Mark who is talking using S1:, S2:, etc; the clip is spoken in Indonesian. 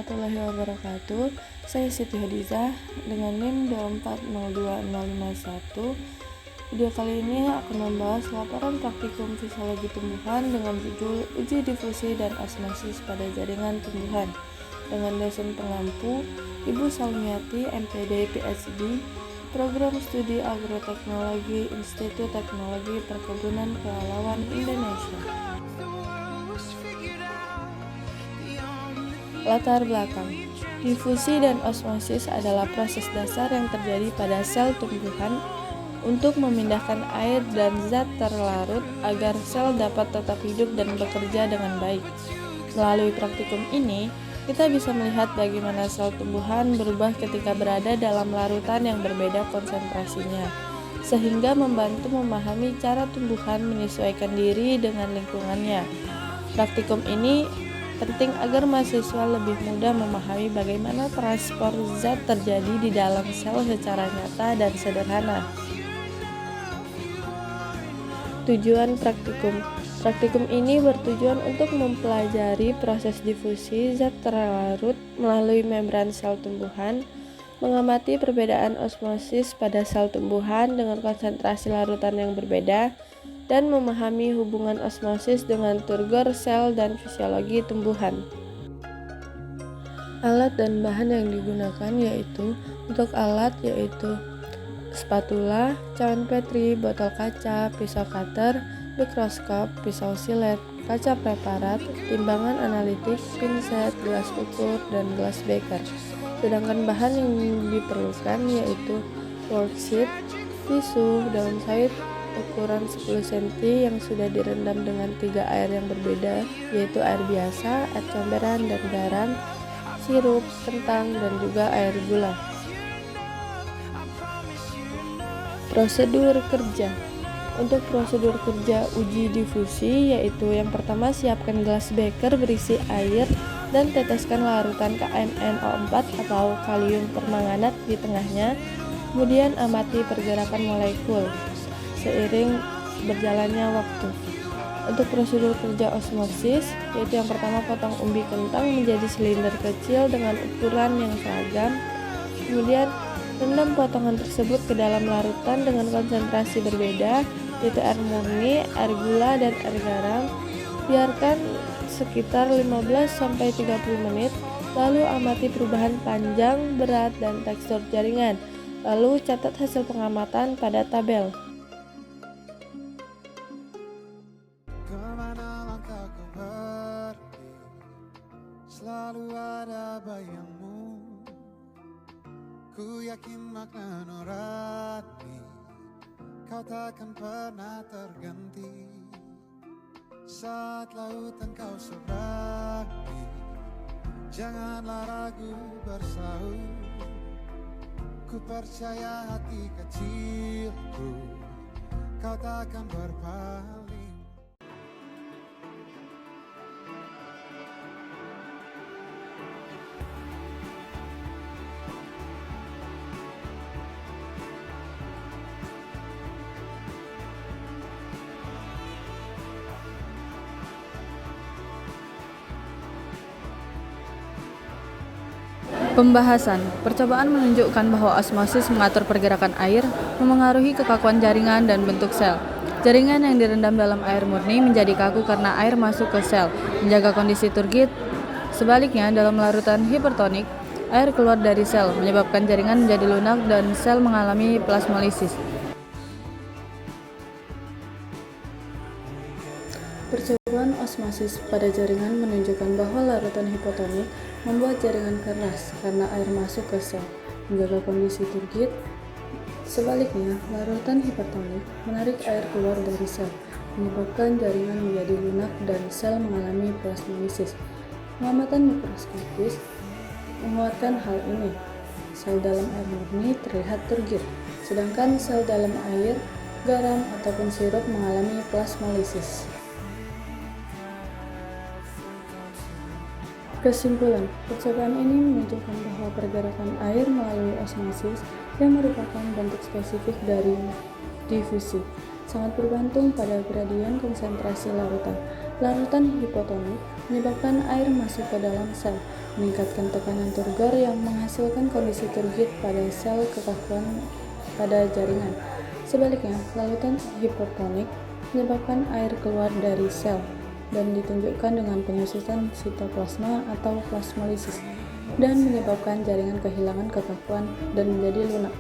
S1: warahmatullahi wabarakatuh. Saya Siti Hadizah dengan NIM 2402051. Video kali ini akan membahas laporan praktikum fisiologi tumbuhan dengan judul Uji Difusi dan Osmosis pada Jaringan Tumbuhan dengan dosen pengampu Ibu Salmiati, MPD, PhD, Program Studi Agroteknologi, Institut Teknologi Perkebunan Pelalawan Indonesia. Latar belakang. Difusi dan osmosis adalah proses dasar yang terjadi pada sel tumbuhan untuk memindahkan air dan zat terlarut agar sel dapat tetap hidup dan bekerja dengan baik. Melalui praktikum ini, kita bisa melihat bagaimana sel tumbuhan berubah ketika berada dalam larutan yang berbeda konsentrasinya, sehingga membantu memahami cara tumbuhan menyesuaikan diri dengan lingkungannya. Praktikum ini penting agar mahasiswa lebih mudah memahami bagaimana transport zat terjadi di dalam sel secara nyata dan sederhana. Tujuan praktikum. Praktikum ini bertujuan untuk mempelajari proses difusi zat terlarut melalui membran sel tumbuhan, mengamati perbedaan osmosis pada sel tumbuhan dengan konsentrasi larutan yang berbeda, dan memahami hubungan osmosis dengan turgor sel dan fisiologi tumbuhan. Alat dan bahan yang digunakan yaitu spatula, cawan petri, botol kaca, pisau cutter, mikroskop, pisau silet, kaca preparat, timbangan analitik, pinset, gelas ukur, dan gelas beker. Sedangkan bahan yang diperlukan yaitu worksheet, tisu, daun sayur ukuran 10 cm yang sudah direndam dengan 3 air yang berbeda, yaitu air biasa, air comberan dan garam, sirup, kentang, dan juga air gula. Prosedur kerja. Untuk prosedur kerja uji difusi yaitu yang pertama, siapkan gelas beker berisi air dan teteskan larutan KMnO4 atau kalium permanganat di tengahnya. Kemudian amati pergerakan molekul seiring berjalannya waktu. Untuk prosedur kerja osmosis, yaitu yang pertama, potong umbi kentang menjadi silinder kecil dengan ukuran yang seragam. Kemudian rendam potongan tersebut ke dalam larutan dengan konsentrasi berbeda, yaitu air murni, air gula, dan air garam. Biarkan sekitar 15-30 menit, lalu amati perubahan panjang, berat, dan tekstur jaringan. Lalu catat hasil pengamatan pada tabel.
S2: Selalu ada bayangmu, ku yakin makna nurani, kau takkan pernah terganti. Saat lautan kau seberangi, janganlah ragu bersaut, ku percaya hati kecilku, kau takkan berpaling.
S3: Pembahasan. Percobaan menunjukkan bahwa osmosis mengatur pergerakan air, memengaruhi kekakuan jaringan dan bentuk sel. Jaringan yang direndam dalam air murni menjadi kaku karena air masuk ke sel, menjaga kondisi turgid. Sebaliknya, dalam larutan hipertonik, air keluar dari sel, menyebabkan jaringan menjadi lunak dan sel mengalami plasmolisis. Percobaan osmosis pada jaringan menunjukkan bahwa larutan hipotonik membuat jaringan keras karena air masuk ke sel, menjaga kondisi turgid. Sebaliknya, larutan hipertonik menarik air keluar dari sel, menyebabkan jaringan menjadi lunak dan sel mengalami plasmolisis. Pengamatan mikroskopis menguatkan hal ini. Sel dalam air murni terlihat turgid, sedangkan sel dalam air, garam, ataupun sirup mengalami plasmolisis. Kesimpulan, percobaan ini menunjukkan bahwa pergerakan air melalui osmosis yang merupakan bentuk spesifik dari difusi sangat bergantung pada gradien konsentrasi larutan. Larutan hipotonik menyebabkan air masuk ke dalam sel, meningkatkan tekanan turgor yang menghasilkan kondisi turgid pada sel kekakuan pada jaringan. Sebaliknya, larutan hipertonik menyebabkan air keluar dari sel dan ditunjukkan dengan penyusutan sitoplasma atau plasmolisis dan menyebabkan jaringan kehilangan kekakuan dan menjadi lunak.